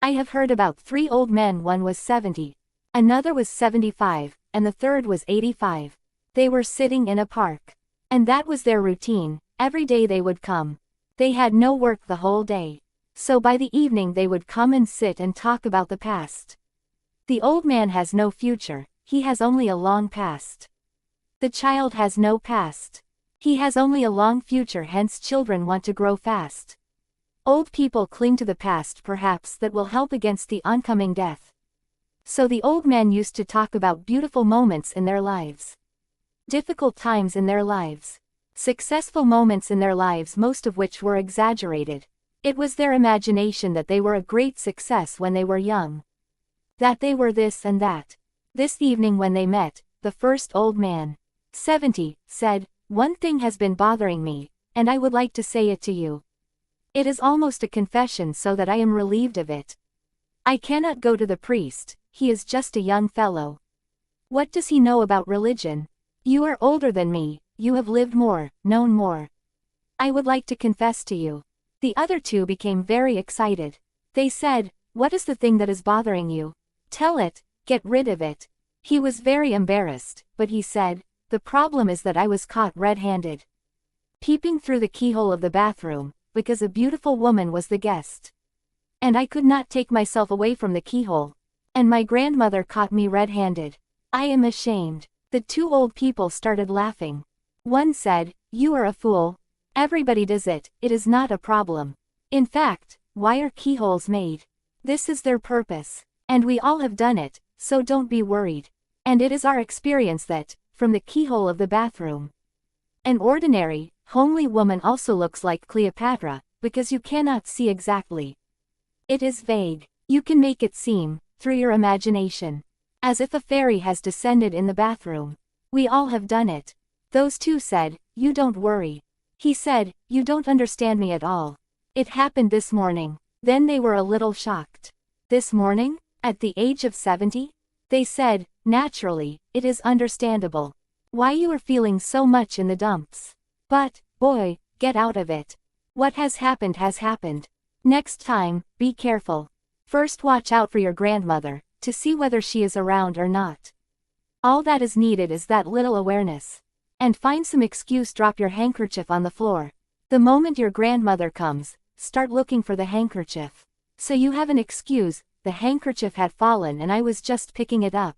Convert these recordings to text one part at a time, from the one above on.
I have heard about 3 old men. One was 70. Another was 75, and the third was 85. They were sitting in a park. And that was their routine. Every day they would come. They had no work the whole day. So by the evening they would come and sit and talk about the past. The old man has no future, he has only a long past. The child has no past. He has only a long future, hence children want to grow fast. Old people cling to the past perhaps that will help against the oncoming death. So the old men used to talk about beautiful moments in their lives. Difficult times in their lives. Successful moments in their lives, most of which were exaggerated. It was their imagination that they were a great success when they were young. That they were this and that. This evening when they met, the first old man, 70, said, "One thing has been bothering me, and I would like to say it to you. It is almost a confession, so that I am relieved of it. I cannot go to the priest, he is just a young fellow. What does he know about religion? You are older than me, you have lived more, known more. I would like to confess to you." The other two became very excited. They said, "What is the thing that is bothering you? Tell it, get rid of it." He was very embarrassed, but he said, "The problem is that I was caught red-handed, peeping through the keyhole of the bathroom, because a beautiful woman was the guest. And I could not take myself away from the keyhole. And my grandmother caught me red-handed. I am ashamed." The 2 old people started laughing. One said, "You are a fool. Everybody does it, it is not a problem. In fact, why are keyholes made? This is their purpose. And we all have done it, so don't be worried. And it is our experience that, from the keyhole of the bathroom, an ordinary, homely woman also looks like Cleopatra, because you cannot see exactly. It is vague. You can make it seem, through your imagination, as if a fairy has descended in the bathroom. We all have done it." Those 2 said, "You don't worry." He said, "You don't understand me at all. It happened this morning." Then they were a little shocked. "This morning? At the age of 70? They said, "Naturally, it is understandable why you are feeling so much in the dumps. But, boy, get out of it. What has happened has happened. Next time, be careful. First watch out for your grandmother, to see whether she is around or not. All that is needed is that little awareness. And find some excuse, drop your handkerchief on the floor. The moment your grandmother comes, start looking for the handkerchief. So you have an excuse, the handkerchief had fallen and I was just picking it up.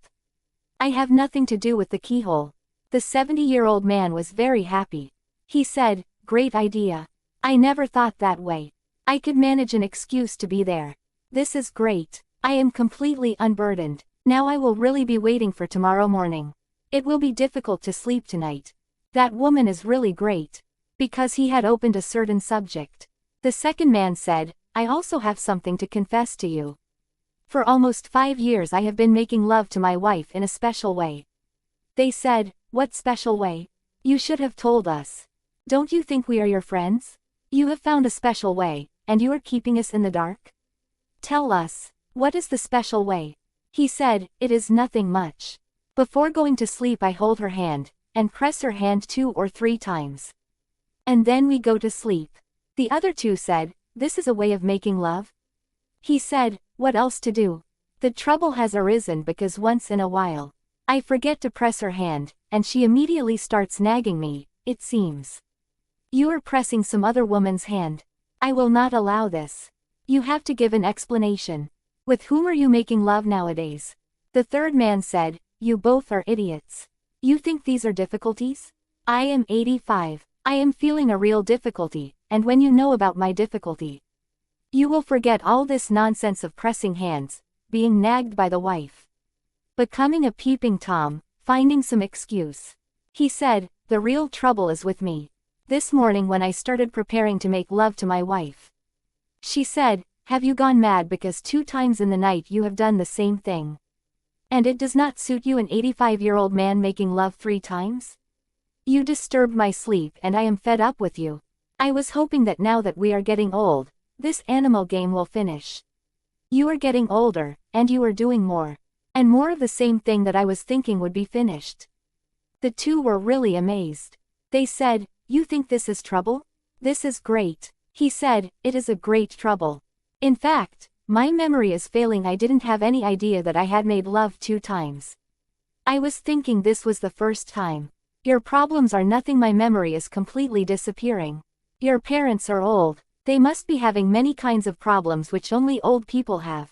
I have nothing to do with the keyhole." The 70-year-old man was very happy. He said, "Great idea. I never thought that way. I could manage an excuse to be there. This is great. I am completely unburdened. Now I will really be waiting for tomorrow morning. It will be difficult to sleep tonight. That woman is really great." Because he had opened a certain subject. The second man said, "I also have something to confess to you. For almost 5 years I have been making love to my wife in a special way." They said, "What special way? You should have told us. Don't you think we are your friends? You have found a special way, and you are keeping us in the dark? Tell us, what is the special way?" He said, "It is nothing much. Before going to sleep I hold her hand, and press her hand 2 or 3 times. And then we go to sleep." The other 2 said, "This is a way of making love?" He said, "What else to do? The trouble has arisen because once in a while, I forget to press her hand, and she immediately starts nagging me, it seems. You are pressing some other woman's hand. I will not allow this. You have to give an explanation. With whom are you making love nowadays?" The third man said, "You both are idiots. You think these are difficulties? I am 85. I am feeling a real difficulty, and when you know about my difficulty, you will forget all this nonsense of pressing hands, being nagged by the wife, becoming a peeping Tom, finding some excuse." He said, "The real trouble is with me. This morning when I started preparing to make love to my wife, she said, 'Have you gone mad because 2 times in the night you have done the same thing? And it does not suit you, an 85-year-old man making love 3 times? You disturbed my sleep and I am fed up with you. I was hoping that now that we are getting old, this animal game will finish. You are getting older, and you are doing more and more of the same thing that I was thinking would be finished." The 2 were really amazed. They said, "You think this is trouble? This is great." He said, "It is a great trouble. In fact, my memory is failing. I didn't have any idea that I had made love 2 times. I was thinking this was the first time. Your problems are nothing. My memory is completely disappearing. Your parents are old. They must be having many kinds of problems which only old people have.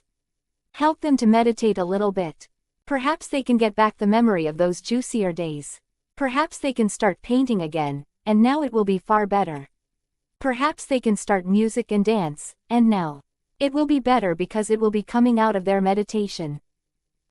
Help them to meditate a little bit. Perhaps they can get back the memory of those juicier days. Perhaps they can start painting again, and now it will be far better. Perhaps they can start music and dance, and now it will be better because it will be coming out of their meditation.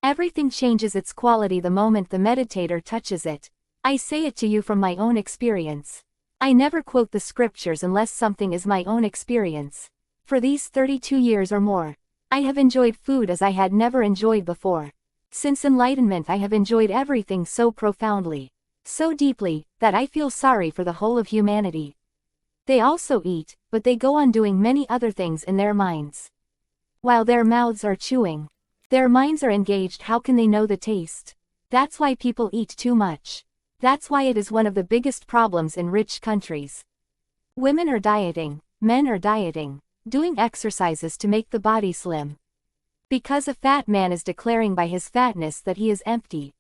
Everything changes its quality the moment the meditator touches it. I say it to you from my own experience. I never quote the scriptures unless something is my own experience. For these 32 years or more, I have enjoyed food as I had never enjoyed before. Since enlightenment I have enjoyed everything so profoundly, so deeply, that I feel sorry for the whole of humanity. They also eat, but they go on doing many other things in their minds. While their mouths are chewing, their minds are engaged. How can they know the taste? That's why people eat too much. That's why it is one of the biggest problems in rich countries. Women are dieting, men are dieting, doing exercises to make the body slim. Because a fat man is declaring by his fatness that he is empty,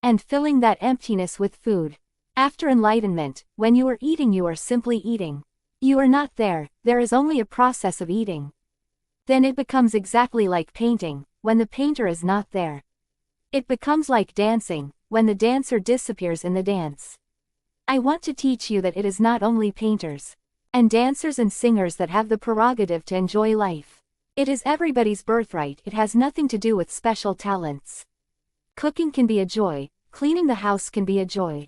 and filling that emptiness with food. After enlightenment, when you are eating, you are simply eating. You are not there is only a process of eating. Then it becomes exactly like painting, when the painter is not there. It becomes like dancing, when the dancer disappears in the dance. I want to teach you that it is not only painters and dancers and singers that have the prerogative to enjoy life. It is everybody's birthright. It has nothing to do with special talents. Cooking can be a joy, cleaning the house can be a joy.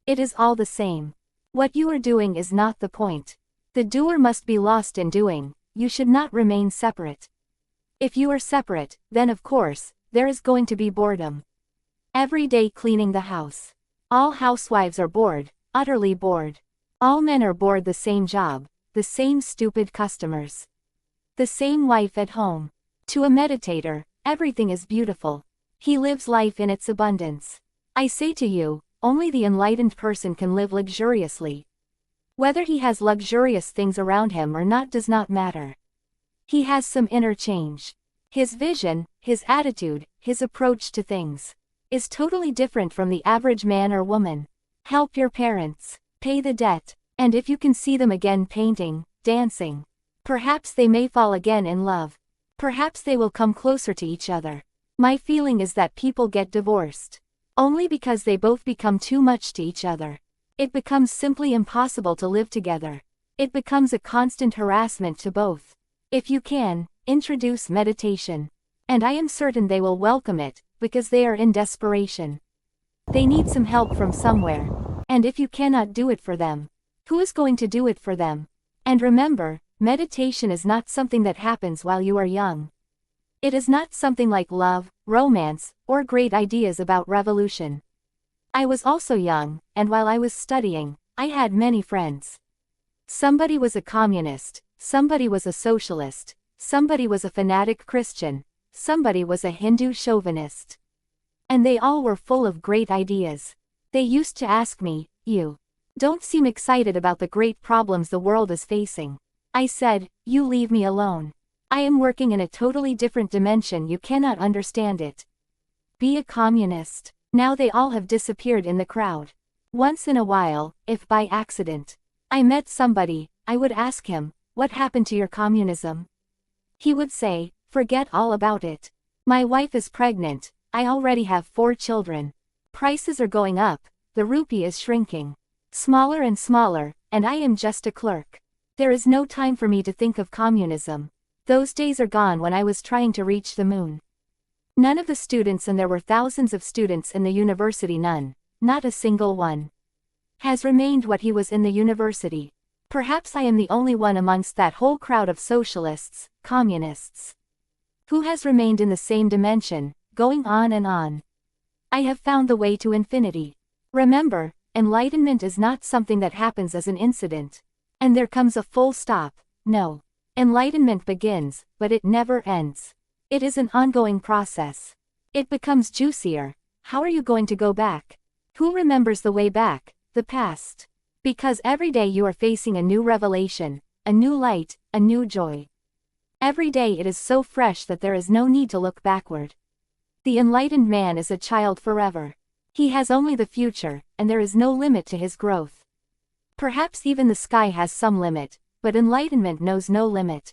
It is all the same. What you are doing is not the point. The doer must be lost in doing. You should not remain separate. If you are separate, then of course, there is going to be boredom. Every day cleaning the house. All housewives are bored, utterly bored. All men are bored. The same job, the same stupid customers. The same wife at home. To a meditator, everything is beautiful. He lives life in its abundance. I say to you, only the enlightened person can live luxuriously. Whether he has luxurious things around him or not does not matter. He has some inner change. His vision, his attitude, his approach to things is totally different from the average man or woman. Help your parents, pay the debt, and if you can see them again painting, dancing, perhaps they may fall again in love. Perhaps they will come closer to each other. My feeling is that people get divorced only because they both become too much to each other. It becomes simply impossible to live together. It becomes a constant harassment to both. If you can, introduce meditation. And I am certain they will welcome it, because they are in desperation. They need some help from somewhere. And if you cannot do it for them, who is going to do it for them? And remember, meditation is not something that happens while you are young. It is not something like love, romance, or great ideas about revolution. I was also young, and while I was studying, I had many friends. Somebody was a communist, somebody was a socialist, somebody was a fanatic Christian, somebody was a Hindu chauvinist. And they all were full of great ideas. They used to ask me, "You don't seem excited about the great problems the world is facing." I said, "You leave me alone. I am working in a totally different dimension. You cannot understand it. Be a communist." Now they all have disappeared in the crowd. Once in a while, if by accident I met somebody, I would ask him, "What happened to your communism?" He would say, "Forget all about it. My wife is pregnant, I already have 4 children. Prices are going up, the rupee is shrinking smaller and smaller, and I am just a clerk. There is no time for me to think of communism. Those days are gone when I was trying to reach the moon." None of the students, and there were thousands of students in the university, not a single one, has remained what he was in the university. Perhaps I am the only one amongst that whole crowd of socialists, communists, who has remained in the same dimension, going on and on. I have found the way to infinity. Remember, enlightenment is not something that happens as an incident, and there comes a full stop. No. Enlightenment begins, but it never ends. It is an ongoing process. It becomes juicier. How are you going to go back? Who remembers the way back, the past? Because every day you are facing a new revelation, a new light, a new joy. Every day it is so fresh that there is no need to look backward. The enlightened man is a child forever. He has only the future, and there is no limit to his growth. Perhaps even the sky has some limit, but enlightenment knows no limit.